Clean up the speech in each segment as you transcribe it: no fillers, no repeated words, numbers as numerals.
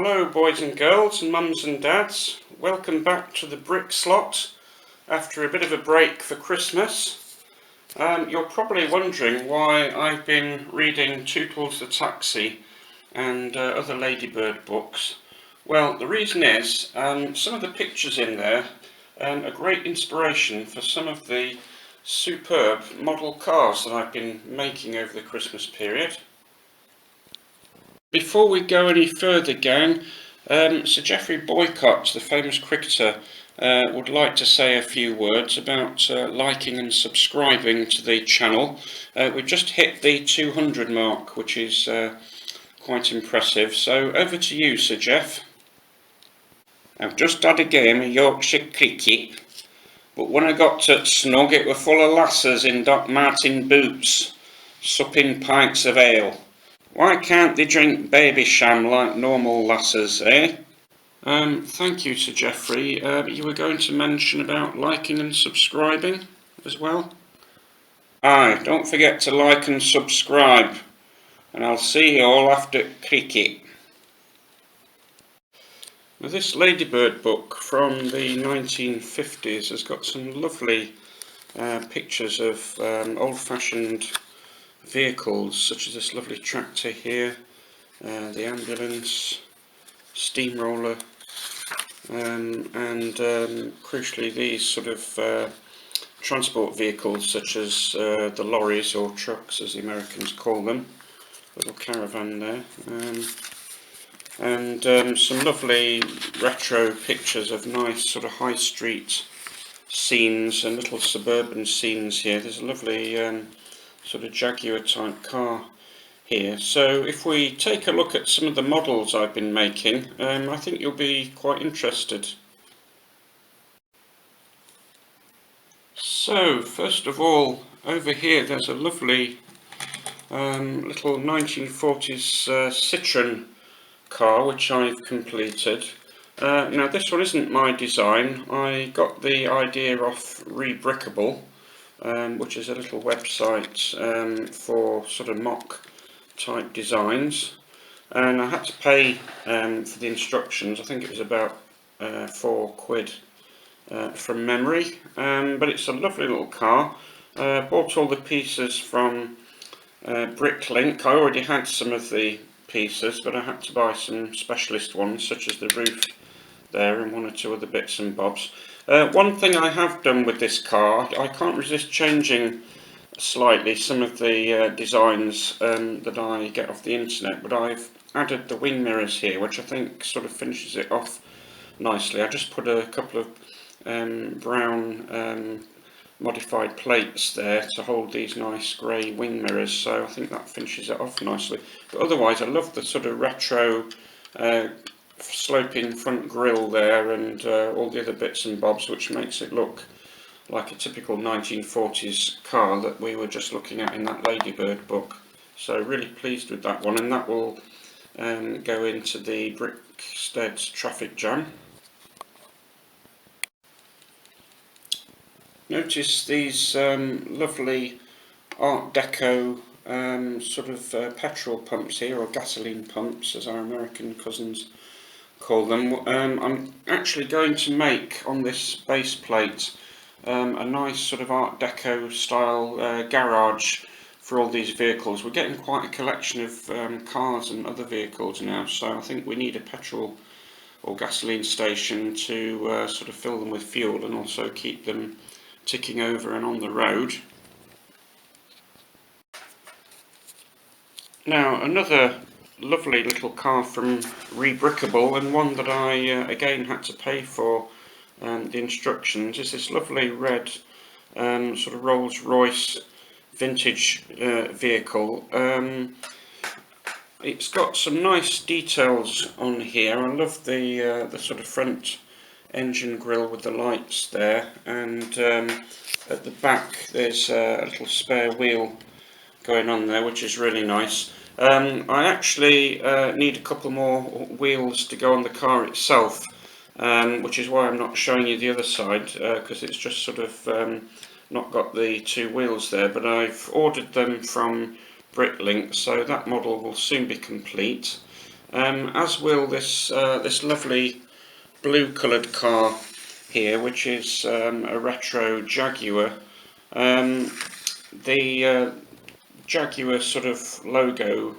Hello boys and girls and mums and dads, welcome back to the brick slot after a bit of a break for Christmas. You're probably wondering why I've been reading Tootles the Taxi and other Ladybird books. Well, the reason is some of the pictures in there are great inspiration for some of the superb model cars that I've been making over the Christmas period. Before we go any further, gang, Sir Geoffrey Boycott, the famous cricketer, would like to say a few words about liking and subscribing to the channel. We've just hit the 200 mark, which is quite impressive. So over to you, Sir Geoff. I've just had a game of Yorkshire cricket, but when I got to snug, it were full of lasses in Doc Martin boots, supping pints of ale. Why can't they drink baby sham like normal lasses, eh? Thank you, Sir Geoffrey. You were going to mention about liking and subscribing as well? Aye, don't forget to like and subscribe, and I'll see you all after cricket. Now, this Ladybird book from the 1950s has got some lovely pictures of old-fashioned vehicles, such as this lovely tractor here, the ambulance, steamroller, and crucially these sort of transport vehicles such as the lorries or trucks as the Americans call them, little caravan there, and some lovely retro pictures of nice sort of high street scenes and little suburban scenes here. There's a lovely sort of Jaguar type car here. So if we take a look at some of the models I've been making, I think you'll be quite interested. So first of all, over here there's a lovely little 1940s Citroen car which I've completed. Now this one isn't my design. I got the idea off Rebrickable, which is a little website for sort of MOC type designs, and I had to pay for the instructions. I think it was about £4 from memory, but it's a lovely little car. Bought all the pieces from Bricklink. I already had some of the pieces, but I had to buy some specialist ones such as the roof there and one or two other bits and bobs. One thing I have done with this car, I can't resist changing slightly some of the designs that I get off the internet, but I've added the wing mirrors here, which I think sort of finishes it off nicely. I just put a couple of brown modified plates there to hold these nice grey wing mirrors, so I think that finishes it off nicely. But otherwise I love the sort of retro sloping front grille there and all the other bits and bobs, which makes it look like a typical 1940s car that we were just looking at in that Ladybird book. So really pleased with that one, and that will go into the Brickstead traffic jam. Notice these lovely Art Deco sort of petrol pumps here, or gasoline pumps as our American cousins call them. I'm actually going to make on this base plate a nice sort of Art Deco style garage for all these vehicles. We're getting quite a collection of cars and other vehicles now, so I think we need a petrol or gasoline station to sort of fill them with fuel and also keep them ticking over and on the road. Now, another lovely little car from Rebrickable, and one that I again had to pay for the instructions, is this lovely red sort of Rolls-Royce vintage vehicle. It's got some nice details on here. I love the sort of front engine grille with the lights there, and at the back there's a little spare wheel going on there, which is really nice. I actually need a couple more wheels to go on the car itself, which is why I'm not showing you the other side, because it's just sort of not got the two wheels there, but I've ordered them from Bricklink, so that model will soon be complete. as will this this lovely blue coloured car here, which is a retro Jaguar. The Jaguar sort of logo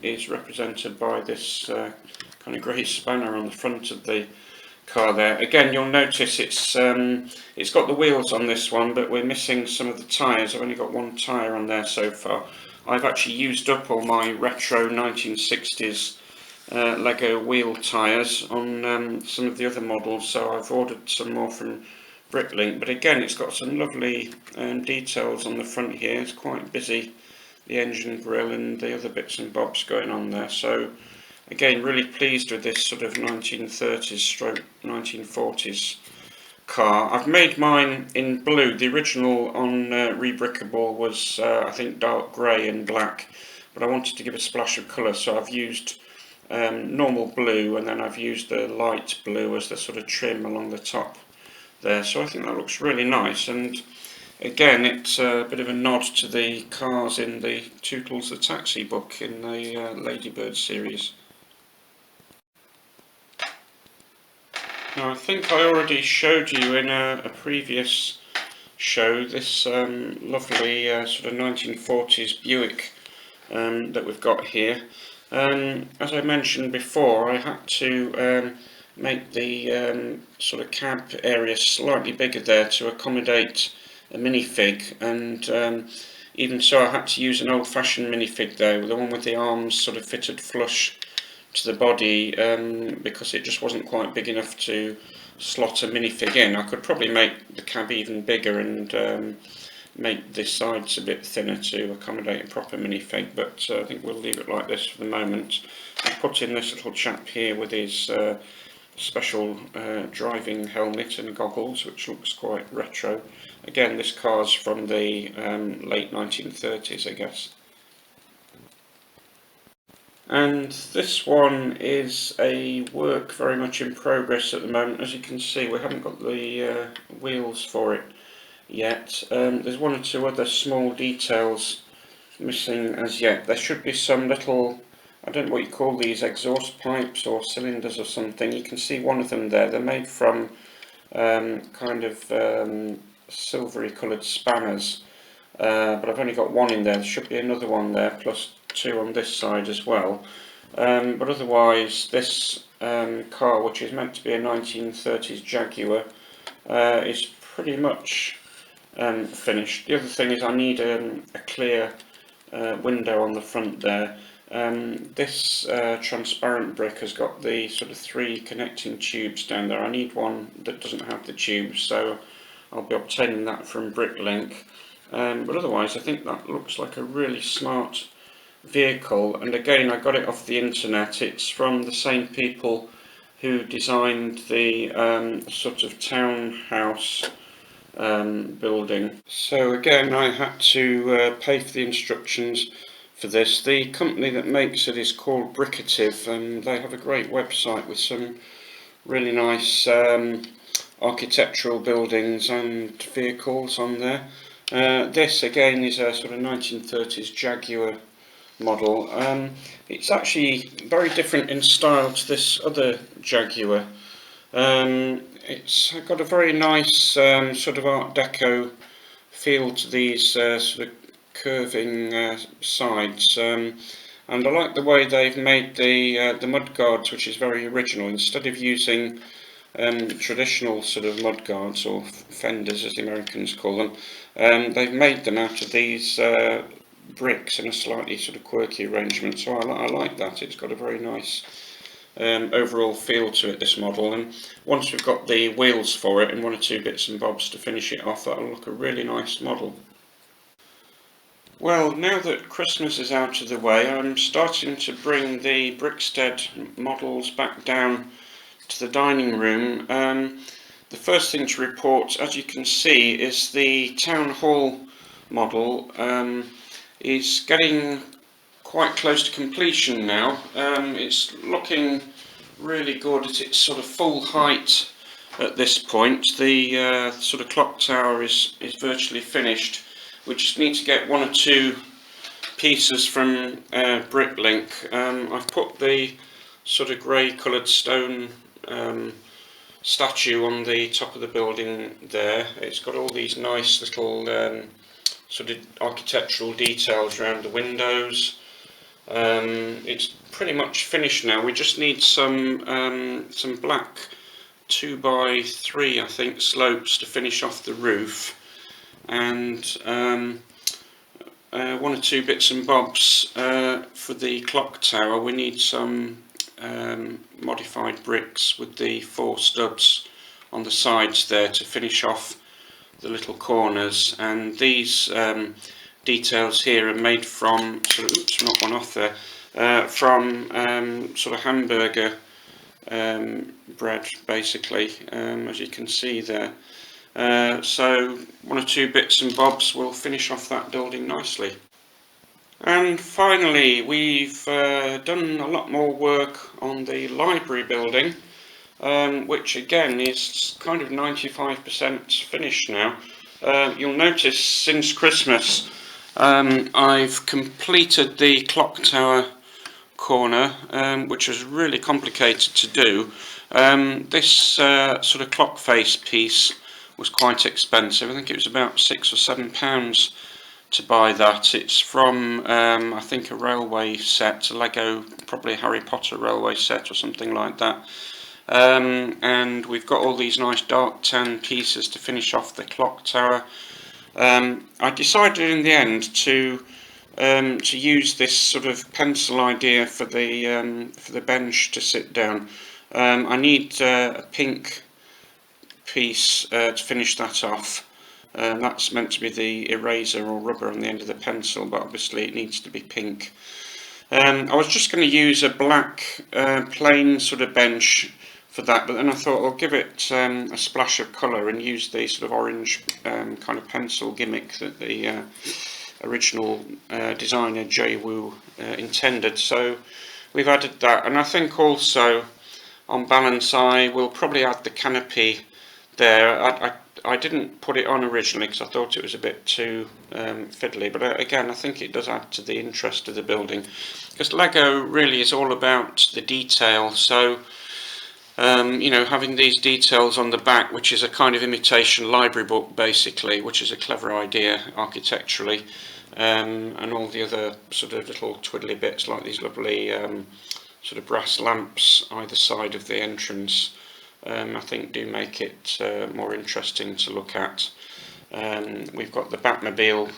is represented by this kind of grey spanner on the front of the car there. Again, you'll notice it's got the wheels on this one, but we're missing some of the tyres. I've only got one tyre on there so far. I've actually used up all my retro 1960s Lego wheel tyres on some of the other models, so I've ordered some more from Bricklink. But again, it's got some lovely details on the front here. It's quite busy, the engine grille and the other bits and bobs going on there. So again, really pleased with this sort of 1930s stroke 1940s car. I've made mine in blue. The original on Rebrickable was I think dark grey and black, but I wanted to give a splash of colour, so I've used normal blue, and then I've used the light blue as the sort of trim along the top there. So I think that looks really nice, and again, it's a bit of a nod to the cars in the Tootles the Taxi book in the Ladybird series. Now, I think I already showed you in a previous show this lovely sort of 1940s Buick that we've got here. As I mentioned before, I had to make the sort of cab area slightly bigger there to accommodate a minifig, and even so I had to use an old-fashioned minifig there, the one with the arms sort of fitted flush to the body, because it just wasn't quite big enough to slot a minifig in. I could probably make the cab even bigger and make the sides a bit thinner to accommodate a proper minifig, but I think we'll leave it like this for the moment. I put in this little chap here with his special driving helmet and goggles, which looks quite retro. Again, this car's from the late 1930s, I guess. And this one is a work very much in progress at the moment. As you can see, we haven't got the wheels for it yet. There's one or two other small details missing as yet. There should be some little, I don't know what you call these, exhaust pipes or cylinders or something. You can see one of them there. They're made from kind of silvery coloured spanners, but I've only got one in there. There should be another one there, plus two on this side as well. But otherwise, this car, which is meant to be a 1930s Jaguar, is pretty much finished. The other thing is I need a clear window on the front there. This transparent brick has got the sort of three connecting tubes down there. I need one that doesn't have the tubes, so I'll be obtaining that from Bricklink. But otherwise, I think that looks like a really smart vehicle, and again, I got it off the internet. It's from the same people who designed the sort of townhouse building. So again, I had to pay for the instructions for this. The company that makes it is called Brickstead, and they have a great website with some really nice architectural buildings and vehicles on there. This again is a sort of 1930s Jaguar model. It's actually very different in style to this other Jaguar. It's got a very nice sort of Art Deco feel to these sort of curving sides, and I like the way they've made the mud guards, which is very original. Instead of using traditional sort of mud guards, or fenders as the Americans call them, they've made them out of these bricks in a slightly sort of quirky arrangement, so I like that. It's got a very nice overall feel to it, this model, and once we've got the wheels for it and one or two bits and bobs to finish it off, that'll look a really nice model. Well, now that Christmas is out of the way, I'm starting to bring the Brickstead models back down to the dining room. The first thing to report, as you can see, is the Town Hall model is getting quite close to completion now. It's looking really good at its sort of full height at this point. The sort of clock tower is virtually finished. We just need to get one or two pieces from Bricklink. I've put the sort of grey coloured stone statue on the top of the building there. It's got all these nice little sort of architectural details around the windows. It's pretty much finished now. We just need some black 2x3 I think slopes to finish off the roof, and one or two bits and bobs for the clock tower. We need some modified bricks with the 4 studs on the sides there to finish off the little corners, and these details here are made from sort of, oops, not one off there, from sort of hamburger bread basically, as you can see there. So one or two bits and bobs will finish off that building nicely. And finally, we've done a lot more work on the library building, which again is kind of 95% finished now. You'll notice since Christmas I've completed the clock tower corner, which was really complicated to do. This sort of clock face piece was quite expensive. I think it was about £6 or £7 to buy that. It's from I think a railway set, a Lego, probably a Harry Potter railway set or something like that. And we've got all these nice dark tan pieces to finish off the clock tower. I decided in the end to use this sort of pencil idea for the bench to sit down. I need a pink piece to finish that off. That's meant to be the eraser or rubber on the end of the pencil, but obviously it needs to be pink. I was just going to use a black plain sort of bench for that, but then I thought I'll give it a splash of colour and use the sort of orange kind of pencil gimmick that the original designer Jay Wu intended. So we've added that, and I think also on balance I will probably add the canopy there. I didn't put it on originally because I thought it was a bit too fiddly, but again I think it does add to the interest of the building, because Lego really is all about the detail. So you know, having these details on the back, which is a kind of imitation library book basically, which is a clever idea architecturally, and all the other sort of little twiddly bits like these lovely sort of brass lamps either side of the entrance, I think do make it more interesting to look at. We've got the Batmobile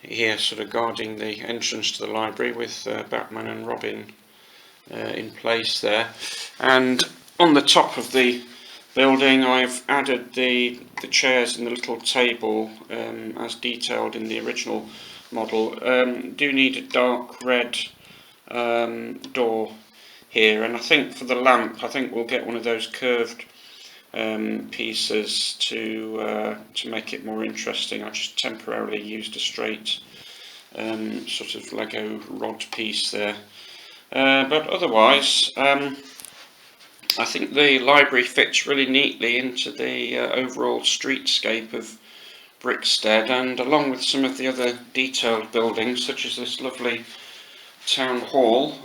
here sort of guarding the entrance to the library with Batman and Robin in place there. And on the top of the building I've added the chairs and the little table as detailed in the original model. Do need a dark red door here, and I think for the lamp I think we'll get one of those curved pieces to make it more interesting. I just temporarily used a straight sort of Lego rod piece there, but otherwise I think the library fits really neatly into the overall streetscape of Brickstead, and along with some of the other detailed buildings such as this lovely town hall,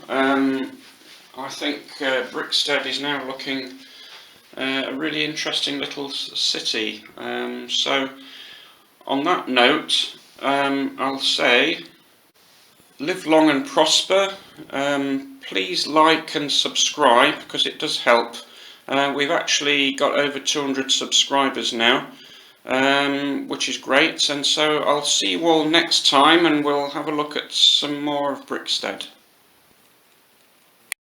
I think Brickstead is now looking a really interesting little city. So on that note, I'll say live long and prosper. Please like and subscribe because it does help. We've actually got over 200 subscribers now, which is great, and so I'll see you all next time and we'll have a look at some more of Brickstead.